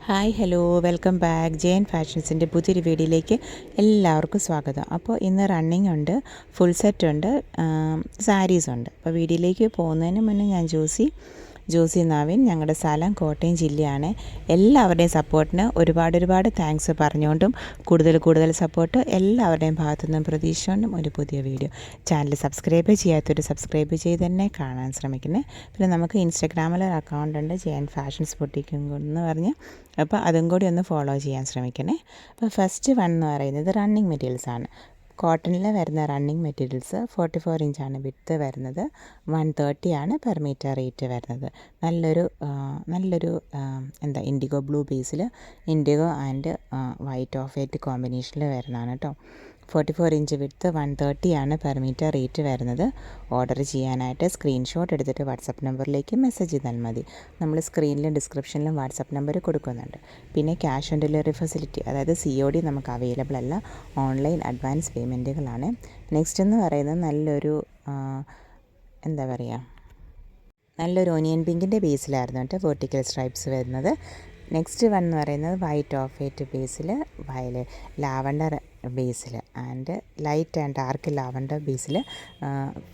Hi hello welcome back J N ഫാഷൻസിൻ്റെ പുതിയൊരു വീഡിയോയിലേക്ക് എല്ലാവർക്കും സ്വാഗതം. അപ്പോൾ ഇന്ന് റണ്ണിങ് ഉണ്ട്, ഫുൾ സെറ്റ് ഉണ്ട്, സാരീസ് ഉണ്ട്. അപ്പോൾ വീഡിയോയിലേക്ക് പോകുന്നതിന് മുന്നേ ഞാൻ ജോസി നാവിൻ, ഞങ്ങളുടെ സ്ഥലം കോട്ടയം ജില്ലയാണ്. എല്ലാവരുടെയും സപ്പോർട്ടിന് ഒരുപാട് താങ്ക്സ് പറഞ്ഞുകൊണ്ടും കൂടുതൽ സപ്പോർട്ട് എല്ലാവരുടെയും ഭാഗത്തുനിന്നും പ്രതീക്ഷിച്ചുകൊണ്ടും ഒരു പുതിയ വീഡിയോ. ചാനൽ സബ്സ്ക്രൈബ് ചെയ്യാത്തൊരു സബ്സ്ക്രൈബ് ചെയ്ത് തന്നെ കാണാൻ ശ്രമിക്കുന്നത്. പിന്നെ നമുക്ക് ഇൻസ്റ്റാഗ്രാമിൽ ഒരു അക്കൗണ്ട് ഉണ്ട്, ജെ എൻ ഫാഷൻസ് ബുട്ടീക്ക് എന്ന് പറഞ്ഞ്. അപ്പോൾ അതും കൂടി ഒന്ന് ഫോളോ ചെയ്യാൻ ശ്രമിക്കണേ. അപ്പോൾ ഫസ്റ്റ് വൺ എന്ന് പറയുന്നത് റണ്ണിങ് മെറ്റീരിയൽസാണ്. കോട്ടണിൽ വരുന്ന റണ്ണിങ് മെറ്റീരിയൽസ് 44 ഇഞ്ചാണ് വിഡ്ത്ത് വരുന്നത്. 130 ആണ് പെർ മീറ്റർ റേറ്റ് വരുന്നത്. നല്ലൊരു ഇൻഡിഗോ ബ്ലൂ ബേസിൽ indigo and white off white കോമ്പിനേഷനിൽ വരുന്നതാണ് കേട്ടോ. 44 ഇഞ്ച് വിഡ്ത്ത് 130 ആണ് പെർ മീറ്റർ റേറ്റ് വരുന്നത്. ഓർഡർ ചെയ്യാനായിട്ട് സ്ക്രീൻഷോട്ട് എടുത്തിട്ട് വാട്സപ്പ് നമ്പറിലേക്ക് മെസ്സേജ് ചെയ്താൽ മതി. നമ്മൾ സ്ക്രീനിലും ഡിസ്ക്രിപ്ഷനിലും വാട്സപ്പ് നമ്പർ കൊടുക്കുന്നുണ്ട്. പിന്നെ ക്യാഷ് ഓൺ ഡെലിവറി ഫെസിലിറ്റി, അതായത് COD നമുക്ക് അവൈലബിൾ അല്ല, ഓൺലൈൻ അഡ്വാൻസ് പേയ്മെൻറ്റുകളാണ്. നെക്സ്റ്റ് എന്ന് പറയുന്നത് നല്ലൊരു ഓനിയൻ പിങ്കിൻ്റെ ബേസിലായിരുന്നു കേട്ടോ വെർട്ടിക്കൽ സ്ട്രൈപ്സ് വരുന്നത്. നെക്സ്റ്റ് വൺ എന്ന് പറയുന്നത് white off white Basil lavender Basil and light and dark lavender Basil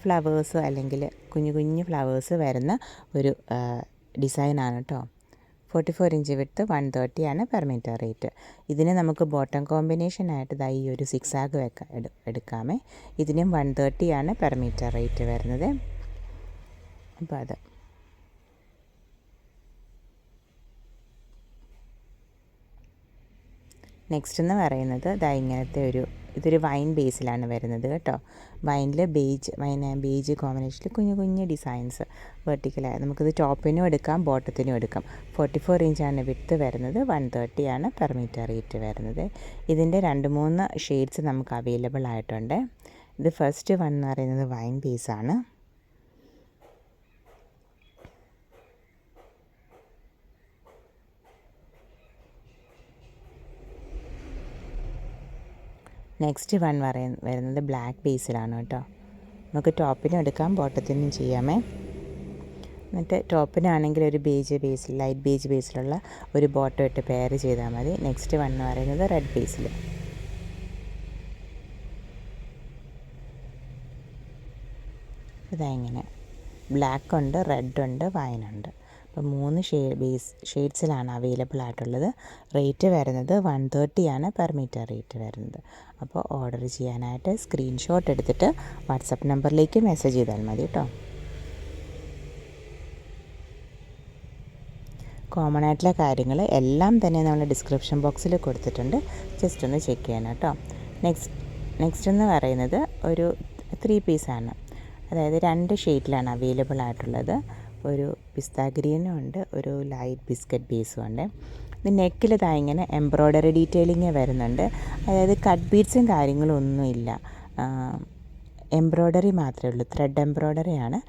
flowers അല്ലെങ്കിൽ കുഞ്ഞു ഫ്ലവേഴ്സ് വരുന്ന ഒരു ഡിസൈനാണ് കേട്ടോ. 44 ഇഞ്ച് വിഡ്ത്ത് 130 ആണ് പെർ മീറ്റർ റേറ്റ്. ഇതിന് നമുക്ക് ബോട്ടം കോമ്പിനേഷനായിട്ട് ഈ ഒരു 6 ആഗ് എടുക്കാമേ. ഇതിനും 130 ആണ് പെർ മീറ്റർ റേറ്റ് വരുന്നത്. അപ്പോൾ അത് നെക്സ്റ്റ് എന്ന് പറയുന്നത് ഇതൊരു വൈൻ ബേസിലാണ് വരുന്നത് കേട്ടോ. വൈനിൽ ബേജ് കോമ്പിനേഷനിൽ കുഞ്ഞു ഡിസൈൻസ് വെർട്ടിക്കലായി നമുക്കിത് ടോപ്പിനും എടുക്കാം ബോട്ടത്തിനും എടുക്കാം. 44 ഇഞ്ചാണ് വിഡ്ത്ത് വരുന്നത്. 130 ആണ് പെർ മീറ്റർ റേറ്റ് വരുന്നത്. ഇതിൻ്റെ 2-3 ഷെയ്ഡ്സ് നമുക്ക് അവൈലബിൾ ആയിട്ടുണ്ട്. ഇത് ഫസ്റ്റ് വൺ എന്ന് പറയുന്നത് വൈൻ ബേസാണ്. നെക്സ്റ്റ് വൺ വരുന്നത് ബ്ലാക്ക് ബേസിലാണ് കേട്ടോ. നമുക്ക് ടോപ്പിനും എടുക്കാം ബോട്ടത്തിനും ചെയ്യാമേ. എന്നിട്ട് ടോപ്പിനാണെങ്കിൽ ഒരു ലൈറ്റ് ബേജ് ബേസിലുള്ള ഒരു ബോട്ടം ഇട്ട് പെയർ ചെയ്താൽ മതി. നെക്സ്റ്റ് വൺ എന്ന് പറയുന്നത് റെഡ് ബേസിൽ. ഇങ്ങനെ ബ്ലാക്ക് ഉണ്ട്, റെഡ് ഉണ്ട്, വൈനുണ്ട്. അപ്പോൾ 3 ഷെയ്ഡ്സിലാണ് അവൈലബിൾ ആയിട്ടുള്ളത്. റേറ്റ് വരുന്നത് 130 ആണ് പെർ മീറ്റർ റേറ്റ് വരുന്നത്. അപ്പോൾ ഓർഡർ ചെയ്യാനായിട്ട് സ്ക്രീൻഷോട്ട് എടുത്തിട്ട് വാട്സപ്പ് നമ്പറിലേക്ക് മെസ്സേജ് ചെയ്താൽ മതി കേട്ടോ. കോമൺ ആയിട്ടുള്ള കാര്യങ്ങൾ എല്ലാം തന്നെ നമ്മൾ ഡിസ്ക്രിപ്ഷൻ ബോക്സിൽ കൊടുത്തിട്ടുണ്ട്, ജസ്റ്റ് ഒന്ന് ചെക്ക് ചെയ്യണം കേട്ടോ. നെക്സ്റ്റ് എന്ന് പറയുന്നത് ഒരു 3 പീസാണ്. അതായത് 2 ഷെയ്ഡിലാണ് അവൈലബിൾ ആയിട്ടുള്ളത്. ഒരു പിസ്ത ഗ്രീനും ഉണ്ട്, ഒരു ലൈറ്റ് ബിസ്ക്കറ്റ് ബേസും ഉണ്ട്. ഇത് നെക്കിൽ ഇങ്ങനെ എംബ്രോയ്ഡറി ഡീറ്റെയിലിങ് വരുന്നുണ്ട്. അതായത് കട്ട് ബീഡ്സും കാര്യങ്ങളും ഒന്നുമില്ല, എംബ്രോയ്ഡറി മാത്രമേ ഉള്ളൂ. ത്രെഡ് എംബ്രോയ്ഡറിയാണ്,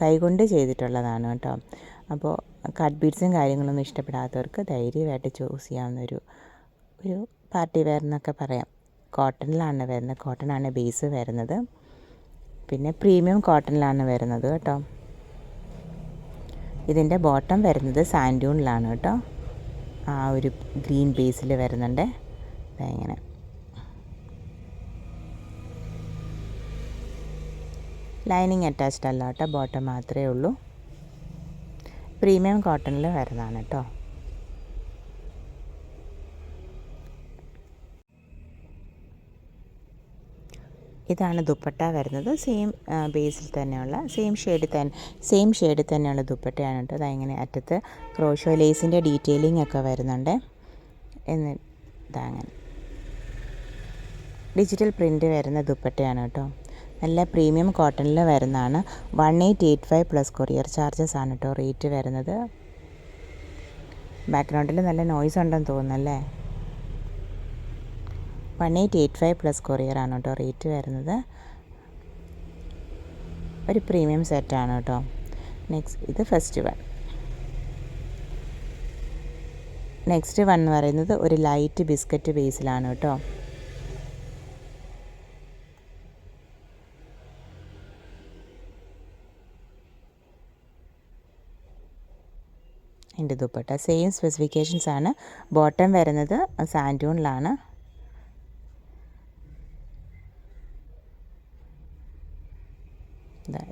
കൈകൊണ്ട് ചെയ്തിട്ടുള്ളതാണ് കേട്ടോ. അപ്പോൾ കട്ട് ബീഡ്സും കാര്യങ്ങളൊന്നും ഇഷ്ടപ്പെടാത്തവർക്ക് ധൈര്യമായിട്ട് ചൂസ് ചെയ്യാവുന്ന ഒരു പാർട്ടി വെയർ എന്നൊക്കെ പറയാം. കോട്ടണിലാണ് വരുന്നത്, കോട്ടണാണ് ബേസ് വരുന്നത്. പിന്നെ പ്രീമിയം കോട്ടണിലാണ് വരുന്നത് കേട്ടോ. ഇതിൻ്റെ ബോട്ടം വരുന്നത് സാൻഡൂണിലാണ് കേട്ടോ. ആ ഒരു ഗ്രീൻ ബേസിൽ വരുന്നുണ്ട്. ഇങ്ങനെ ലൈനിങ് അറ്റാച്ച്ഡ് അല്ല കേട്ടോ, ബോട്ടം മാത്രമേ ഉള്ളൂ. പ്രീമിയം കോട്ടണിൽ വരുന്നതാണ് കേട്ടോ. ഇതാണ് ദുപ്പട്ട വരുന്നത്. സെയിം ബേസിൽ തന്നെയുള്ള സെയിം ഷെയ്ഡിൽ തന്നെയുള്ള ദുപ്പട്ടയാണ് കേട്ടോ. അതങ്ങനെ അറ്റത്ത് ക്രോഷോ ലേസിൻ്റെ ഡീറ്റെയിലിംഗ് ഒക്കെ വരുന്നുണ്ട്. ഇതങ്ങനെ ഡിജിറ്റൽ പ്രിൻ്റ് വരുന്ന ദുപ്പട്ടയാണ് കേട്ടോ. നല്ല പ്രീമിയം കോട്ടണിൽ വരുന്നതാണ്. 1885 പ്ലസ് കൊറിയർ ചാർജസ് ആണ് കേട്ടോ റേറ്റ് വരുന്നത്. ബാക്ക്ഗ്രൗണ്ടിൽ നല്ല നോയ്സ് ഉണ്ടെന്ന് തോന്നുന്നല്ലേ. 1885 പ്ലസ് കൊറിയറാണ് കേട്ടോ റേറ്റ് വരുന്നത്. ഒരു പ്രീമിയം സെറ്റാണ് കേട്ടോ. ഇത് ഫസ്റ്റ് വൺ. നെക്സ്റ്റ് വൺ എന്ന് പറയുന്നത് ഒരു ലൈറ്റ് ബിസ്ക്കറ്റ് ബേസിലാണ് കേട്ടോ. എൻ്റെ ദുപ്പട്ട സെയിം സ്പെസിഫിക്കേഷൻസ് ആണ്. ബോട്ടം വരുന്നത് സാൻഡൂണിലാണ്.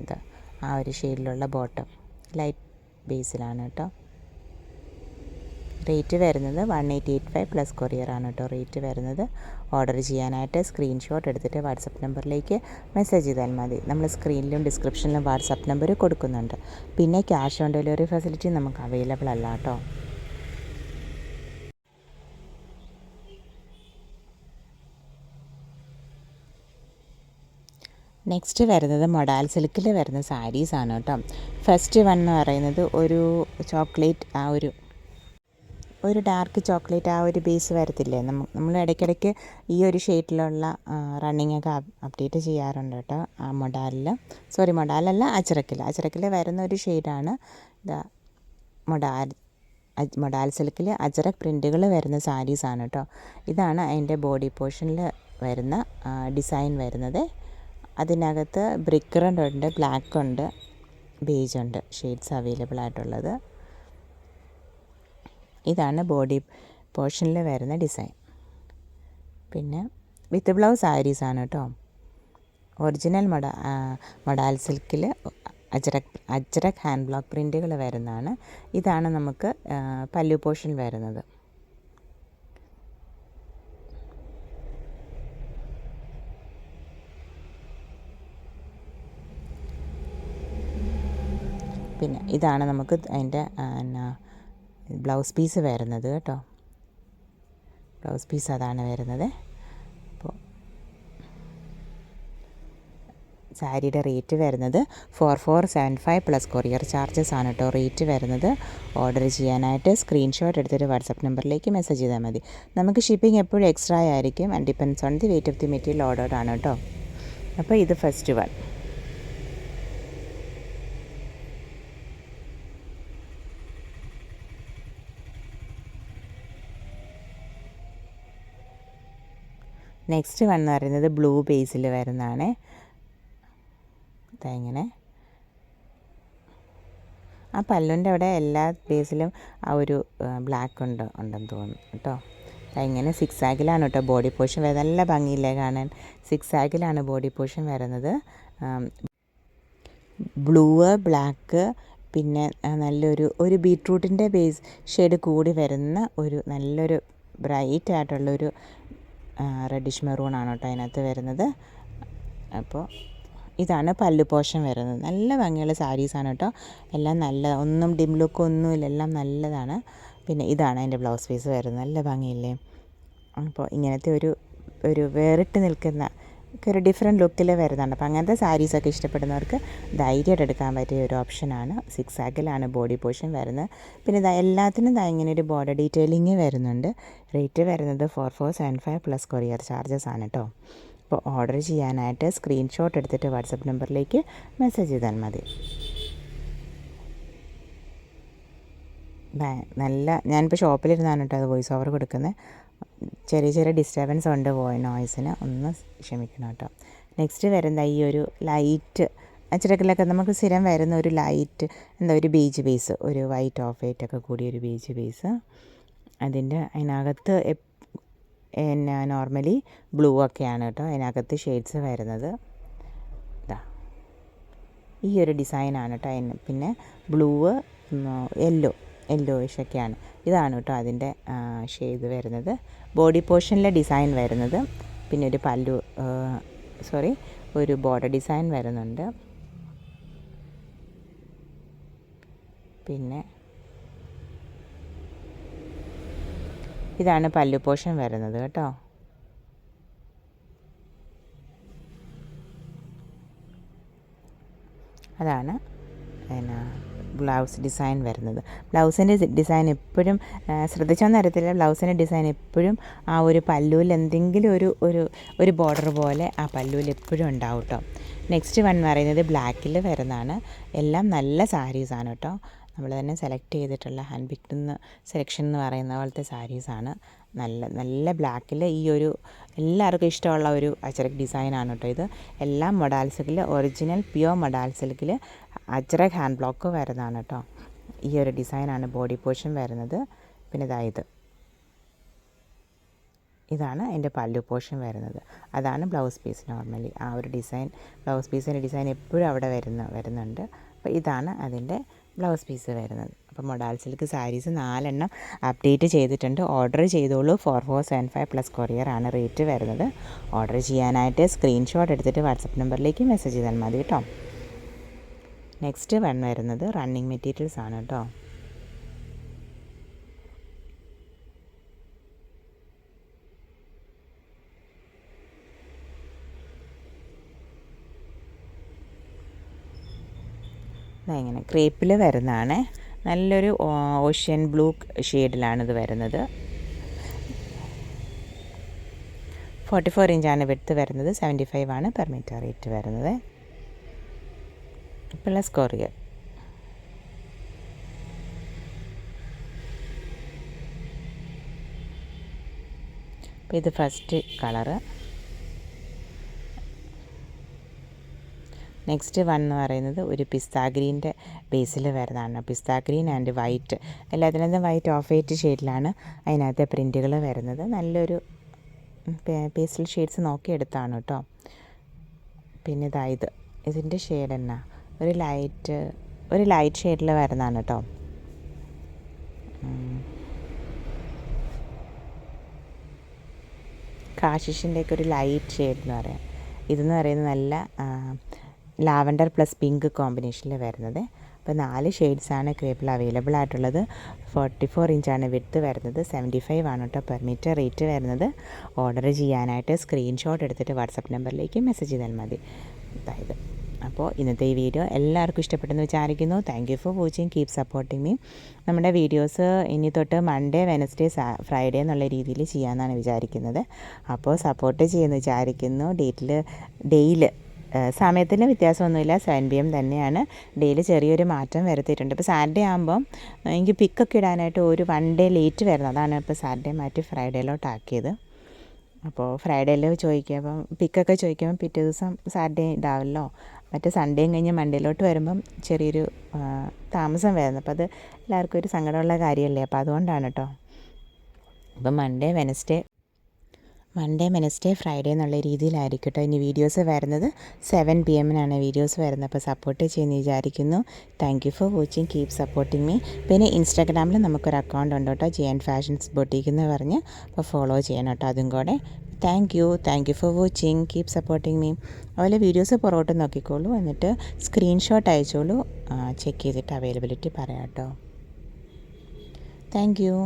ഇതാ ആ ഒരു ഷെയ്ഡിലുള്ള ബോട്ടം ലൈറ്റ് ബേസിലാണ് കേട്ടോ. റേറ്റ് വരുന്നത് 1885 പ്ലസ് കൊറിയറാണ് കേട്ടോ റേറ്റ് വരുന്നത്. ഓർഡർ ചെയ്യാനായിട്ട് സ്ക്രീൻഷോട്ട് എടുത്തിട്ട് വാട്സപ്പ് നമ്പറിലേക്ക് മെസ്സേജ് ചെയ്താൽ മതി. നമ്മൾ സ്ക്രീനിലും ഡിസ്ക്രിപ്ഷനിലും വാട്സപ്പ് നമ്പർ കൊടുക്കുന്നുണ്ട്. പിന്നെ ക്യാഷ് ഓൺ ഡെലിവറി ഫെസിലിറ്റി നമുക്ക് അവൈലബിൾ അല്ല കേട്ടോ. നെക്സ്റ്റ് വരുന്നത് മൊഡാൽ സിൽക്കിൽ വരുന്ന സാരീസാണ് കേട്ടോ. ഫസ്റ്റ് വൺ എന്ന് പറയുന്നത് ഒരു ചോക്ലേറ്റ്, ഒരു ഡാർക്ക് ചോക്ലേറ്റ് ആ ഒരു ബേസ് വരത്തില്ലേ, നമ്മൾ ഇടയ്ക്കിടയ്ക്ക് ഈ ഒരു ഷെയ്ഡിലുള്ള റണ്ണിങ്ങൊക്കെ അപ്ഡേറ്റ് ചെയ്യാറുണ്ട് കേട്ടോ. ആ മൊഡാലല്ല അജ്രക്കിൽ വരുന്ന ഒരു ഷെയ്ഡാണ് മൊഡാൽ സിൽക്കിൽ അജ്രക് പ്രിൻറ്റുകൾ വരുന്ന സാരീസാണ് കേട്ടോ. ഇതാണ് അതിൻ്റെ ബോഡി പോർഷനിൽ വരുന്ന ഡിസൈൻ വരുന്നത്. അതിനകത്ത് ബ്രിക്ക് റെഡ് ഉണ്ട്, ബ്ലാക്ക് ഉണ്ട്, ബേജ് ഉണ്ട് ഷെയ്ഡ്സ് അവൈലബിൾ ആയിട്ടുള്ളത്. ഇതാണ് ബോഡി പോർഷനിൽ വരുന്ന ഡിസൈൻ. പിന്നെ വിത്ത് ബ്ലൗസ് സാരീസാണ് കേട്ടോ. ഒറിജിനൽ മൊഡാൽ സിൽക്കിൽ അജ്രക് ഹാൻഡ് ബ്ലോക്ക് പ്രിൻറ്റുകൾ വരുന്നതാണ്. ഇതാണ് നമുക്ക് പല്ലു പോർഷൻ വരുന്നത്. പിന്നെ ഇതാണ് നമുക്ക് അതിൻ്റെ ബ്ലൗസ് പീസ് വരുന്നത് കേട്ടോ. ബ്ലൗസ് പീസ് അതാണ് വരുന്നത്. അപ്പോൾ സാരിയുടെ റേറ്റ് വരുന്നത് 4475 പ്ലസ് കൊറിയർ ചാർജസ് ആണ് കേട്ടോ റേറ്റ് വരുന്നത്. ഓർഡർ ചെയ്യാനായിട്ട് സ്ക്രീൻഷോട്ട് എടുത്തിട്ട് വാട്സപ്പ് നമ്പറിലേക്ക് മെസ്സേജ് ചെയ്താൽ മതി. നമുക്ക് ഷിപ്പിംഗ് എപ്പോഴും എക്സ്ട്രാ ആയിരിക്കും and depends on the weight of the material ordered ആണ് കേട്ടോ. അപ്പോൾ ഇത് ഫസ്റ്റ് വൺ. നെക്സ്റ്റ് വൺ എന്ന് പറയുന്നത് ബ്ലൂ ബേസിൽ വരുന്നതാണ്. ഇങ്ങനെ ആ പല്ലുവിൻ്റെ അവിടെ എല്ലാ ബേസിലും ആ ഒരു ബ്ലാക്ക് ഉണ്ടെന്ന് തോന്നുന്നു കേട്ടോ. ഇങ്ങനെ സിക്സ് ആഗിലാണ് കേട്ടോ ബോഡി പോർഷൻ വരുന്നത്. നല്ല ഭംഗിയില്ലേ കാണാൻ. സിക്സ് ആഗിലാണ് ബോഡി പോർഷൻ വരുന്നത്. ബ്ലൂ, ബ്ലാക്ക്, പിന്നെ ഒരു ബീട്രൂട്ടിൻ്റെ ബേസ് ഷെയ്ഡ് കൂടി വരുന്ന ഒരു നല്ലൊരു ബ്രൈറ്റ് ആയിട്ടുള്ളൊരു റെഡിഷ് മെറൂണാണ് കേട്ടോ അതിനകത്ത് വരുന്നത്. അപ്പോൾ ഇതാണ് പല്ലു പോർഷൻ വരുന്നത്. നല്ല ഭംഗിയുള്ള സാരീസാണ് കേട്ടോ. എല്ലാം ഒന്നും ഡിം ലുക്ക് ഒന്നുമില്ല, എല്ലാം നല്ലതാണ്. പിന്നെ ഇതാണ് അതിൻ്റെ ബ്ലൗസ് പീസ് വരുന്നത്. നല്ല ഭംഗിയില്ലേ. അപ്പോൾ ഇങ്ങനത്തെ ഒരു വേറിട്ട് നിൽക്കുന്ന ഒരു ഡിഫറെൻറ്റ് ലുക്കിൽ വരുന്നുണ്ട്. അപ്പോൾ അങ്ങനത്തെ സാരീസൊക്കെ ഇഷ്ടപ്പെടുന്നവർക്ക് ധൈര്യമായിട്ട് എടുക്കാൻ പറ്റിയ ഒരു ഓപ്ഷനാണ്. സിക്സ് ആക്കിലാണ് ബോഡി പോർഷൻ വരുന്നത്. പിന്നെ എല്ലാത്തിനും ഇങ്ങനെ ഒരു ബോർഡർ ഡീറ്റെയിലിംഗ് വരുന്നുണ്ട്. റേറ്റ് വരുന്നത് 4475 പ്ലസ് കൊറിയർ ചാർജസ് ആണ് കേട്ടോ. അപ്പോൾ ഓർഡർ ചെയ്യാനായിട്ട് സ്ക്രീൻഷോട്ട് എടുത്തിട്ട് വാട്സപ്പ് നമ്പറിലേക്ക് മെസ്സേജ് ചെയ്താൽ മതി. ഞാനിപ്പോൾ ഷോപ്പിലിരുന്നാണ് കേട്ടോ അത് വോയിസ് ഓവർ കൊടുക്കുന്നത്. ചെറിയ ഡിസ്റ്റർബൻസ് ഉണ്ട് നോയ്സിന്, ഒന്ന് ക്ഷമിക്കണം കേട്ടോ. നെക്സ്റ്റ് വരുന്ന ഈ ഒരു ലൈറ്റ് അച്ചടക്കിലൊക്കെ നമുക്ക് സ്ഥിരം വരുന്ന ഒരു ലൈറ്റ് ഒരു ബേജ് ബേസ്, ഒരു വൈറ്റ് ഓഫ് വൈറ്റ് ഒക്കെ കൂടിയ ഒരു ബേജ് ബേസ്. അതിനകത്ത് നോർമലി ബ്ലൂ ഒക്കെയാണ് കേട്ടോ അതിനകത്ത് ഷെയ്ഡ്സ് വരുന്നത്. ഈ ഒരു ഡിസൈനാണ് കേട്ടോ. പിന്നെ ബ്ലൂ, യെല്ലോയിഷൊക്കെയാണ്. ഇതാണ് കേട്ടോ അതിൻ്റെ ഷെയ്ഡ് വരുന്നത്. ബോഡി പോർഷനിലെ ഡിസൈൻ വരുന്നത്. പിന്നെ ഒരു ബോർഡർ ഡിസൈൻ വരുന്നുണ്ട്. പിന്നെ ഇതാണ് പല്ലു പോർഷൻ വരുന്നത് കേട്ടോ. അതാണ് ബ്ലൗസ് ഡിസൈൻ വരുന്നത്. ബ്ലൗസിൻ്റെ ഡിസൈൻ എപ്പോഴും ശ്രദ്ധിച്ചോന്ന് അറിയത്തില്ല, ബ്ലൗസിൻ്റെ ഡിസൈൻ എപ്പോഴും ആ ഒരു പല്ലുവിൽ എന്തെങ്കിലും ഒരു ബോർഡർ പോലെ ആ പല്ലുവിൽ എപ്പോഴും ഉണ്ടാവും കേട്ടോ. നെക്സ്റ്റ് വൺ എന്ന് പറയുന്നത് ബ്ലാക്കിൽ വരുന്നതാണ്. എല്ലാം നല്ല സാരീസാണ് കേട്ടോ. നമ്മൾ തന്നെ സെലക്ട് ചെയ്തിട്ടുള്ള ഹാൻഡ് പിക്ഡ് സെലക്ഷൻ എന്ന് പറയുന്ന പോലത്തെ സാരീസാണ്. നല്ല ബ്ലാക്കിൽ എല്ലാവർക്കും ഇഷ്ടമുള്ള ഒരു അജ്രക് ഡിസൈനാണ് കേട്ടോ ഇത്. എല്ലാം മൊഡാൽ സിൽക്കിൽ ഒറിജിനൽ പ്യുവർ മൊഡാൽ സിൽക്കിൽ അജ്രക് ഹാൻഡ് ബ്ലോക്ക് വരുന്നതാണ് കേട്ടോ. ഈ ഒരു ഡിസൈനാണ് ബോഡി പോർഷൻ വരുന്നത്. പിന്നെ ഇതാണ് എൻ്റെ പല്ലു പോർഷൻ വരുന്നത്. അതാണ് ബ്ലൗസ് പീസ്. നോർമലി ആ ഒരു ഡിസൈൻ, ബ്ലൗസ് പീസിൻ്റെ ഡിസൈൻ എപ്പോഴും അവിടെ വരുന്നുണ്ട്. അപ്പോൾ ഇതാണ് അതിൻ്റെ ബ്ലൗസ് പീസ് വരുന്നത്. അപ്പോൾ മൊഡാൾ സിൽക്ക് സാരീസ് 4 എണ്ണം അപ്ഡേറ്റ് ചെയ്തിട്ടുണ്ട്. ഓർഡർ ചെയ്തോളൂ. 4475 പ്ലസ് കൊറിയർ ആണ് റേറ്റ് വരുന്നത്. ഓർഡർ ചെയ്യാനായിട്ട് സ്ക്രീൻഷോട്ട് എടുത്തിട്ട് വാട്സപ്പ് നമ്പറിലേക്ക് മെസ്സേജ് ചെയ്താൽ മതി കേട്ടോ. നെക്സ്റ്റ് വരുന്നത് റണ്ണിങ് മെറ്റീരിയൽസ് ആണ് കേട്ടോ. ഇങ്ങനെ ക്രേപ്പിൽ വരുന്നതാണ്. നല്ലൊരു ഓഷ്യൻ ബ്ലൂ ഷെയ്ഡിലാണിത് വരുന്നത്. 44 ഇഞ്ചാണ് വിഡ്ത്ത് വരുന്നത്. 75 ആണ് പെർ മീറ്റർ റേറ്റ് വരുന്നത്. Plus courier. അപ്പോൾ ഇത് ഫസ്റ്റ് കളറ്. നെക്സ്റ്റ് എന്ന് പറയുന്നത് ഒരു പിസ്ത ഗ്രീൻ്റെ ബേസിൽ വരുന്നതാണ്. പിസ്ത ഗ്രീൻ ആൻഡ് വൈറ്റ്, എല്ലാത്തിനകത്തും വൈറ്റ് ഓഫ് വൈറ്റ് ഷെയ്ഡിലാണ് അതിനകത്തെ പ്രിൻറ്റുകൾ വരുന്നത്. നല്ലൊരു പേസ്റ്റൽ ഷെയ്ഡ്സ് നോക്കിയെടുത്താണ് കേട്ടോ. പിന്നെ ഇതിൻ്റെ ഷെയ്ഡ് എന്നാ ഒരു ലൈറ്റ് ഷെയ്ഡിൽ വരുന്നതാണ് കേട്ടോ. കാശിഷിൻ്റെയൊക്കെ ഒരു ലൈറ്റ് ഷെയ്ഡ് എന്ന് പറയാം. ഇതെന്ന് പറയുന്നത് നല്ല ലാവൻഡർ പ്ലസ് പിങ്ക് കോമ്പിനേഷനിൽ വരുന്നത്. അപ്പോൾ 4 ഷെയ്ഡ്സാണ് ക്രേപ്പിൽ അവൈലബിൾ ആയിട്ടുള്ളത്. 44 ഇഞ്ചാണ് വിഡ്ത്ത് വരുന്നത്. 75 ആണ് കേട്ടോ പെർ മീറ്റർ റേറ്റ് വരുന്നത്. ഓർഡർ ചെയ്യാനായിട്ട് സ്ക്രീൻഷോട്ട് എടുത്തിട്ട് വാട്സപ്പ് നമ്പറിലേക്ക് മെസ്സേജ് ചെയ്താൽ മതി. അപ്പോൾ ഇന്നത്തെ ഈ വീഡിയോ എല്ലാവർക്കും ഇഷ്ടപ്പെട്ടെന്ന് വിചാരിക്കുന്നു. Thank you for watching. Keep supporting me. നമ്മുടെ വീഡിയോസ് ഇനി തൊട്ട് മൺഡേ, വെനസ്ഡേ, ഫ്രൈഡേ എന്നുള്ള രീതിയിൽ ചെയ്യാമെന്നാണ് വിചാരിക്കുന്നത്. അപ്പോൾ സപ്പോർട്ട് ചെയ്യുമെന്ന് വിചാരിക്കുന്നു. ഡെയിൽ സമയത്തിന് വ്യത്യാസമൊന്നുമില്ല. 7 PM തന്നെയാണ്. ഡെയിലി ചെറിയൊരു മാറ്റം വരുത്തിയിട്ടുണ്ട്. ഇപ്പോൾ സാറ്റർഡേ ആകുമ്പം എനിക്ക് പിക്കൊക്കെ ഇടാനായിട്ട് ഒരു 1 ഡേ ലേറ്റ് വരുന്നത്. അതാണ് ഇപ്പോൾ സാറ്റർഡേ മാറ്റി ഫ്രൈഡേയിലോട്ടാക്കിയത്. അപ്പോൾ ഫ്രൈഡേയിൽ ചോദിക്കുമ്പം പിക്കൊക്കെ ചോദിക്കുമ്പം പിറ്റേ ദിവസം സാറ്റർഡേ ഇടാമല്ലോ. മറ്റേ സൺഡേയും കഴിഞ്ഞ് മൺഡേയിലോട്ട് വരുമ്പം ചെറിയൊരു താമസം വരുന്നത്. അപ്പോൾ അത് എല്ലാവർക്കും ഒരു സങ്കടമുള്ള കാര്യമല്ലേ. അപ്പോൾ അതുകൊണ്ടാണ് കേട്ടോ. അപ്പം മൺഡേ, വെനസ്ഡേ, ഫ്രൈഡേ എന്നുള്ള രീതിയിലായിരിക്കും കേട്ടോ ഇനി വീഡിയോസ് വരുന്നത്. 7 PM വീഡിയോസ് വരുന്നത്. അപ്പോൾ സപ്പോർട്ട് ചെയ്യുമെന്ന് വിചാരിക്കുന്നു. Thank you for watching. Keep supporting me. പിന്നെ ഇൻസ്റ്റാഗ്രാമിൽ നമുക്കൊരു അക്കൗണ്ട് ഉണ്ട് കേട്ടോ, ജെയിൻ ഫാഷൻസ് ബൊട്ടീക്ക് എന്ന് പറഞ്ഞ്. അപ്പോൾ ഫോളോ ചെയ്യണം കേട്ടോ അതും കൂടെ. Thank you for watching. Keep supporting me. അതുപോലെ വീഡിയോസ് പുറകോട്ട് നോക്കിക്കോളൂ, എന്നിട്ട് സ്ക്രീൻഷോട്ട് അയച്ചോളൂ. ചെക്ക് ചെയ്തിട്ട് അവൈലബിലിറ്റി പറയാം കേട്ടോ. Thank you.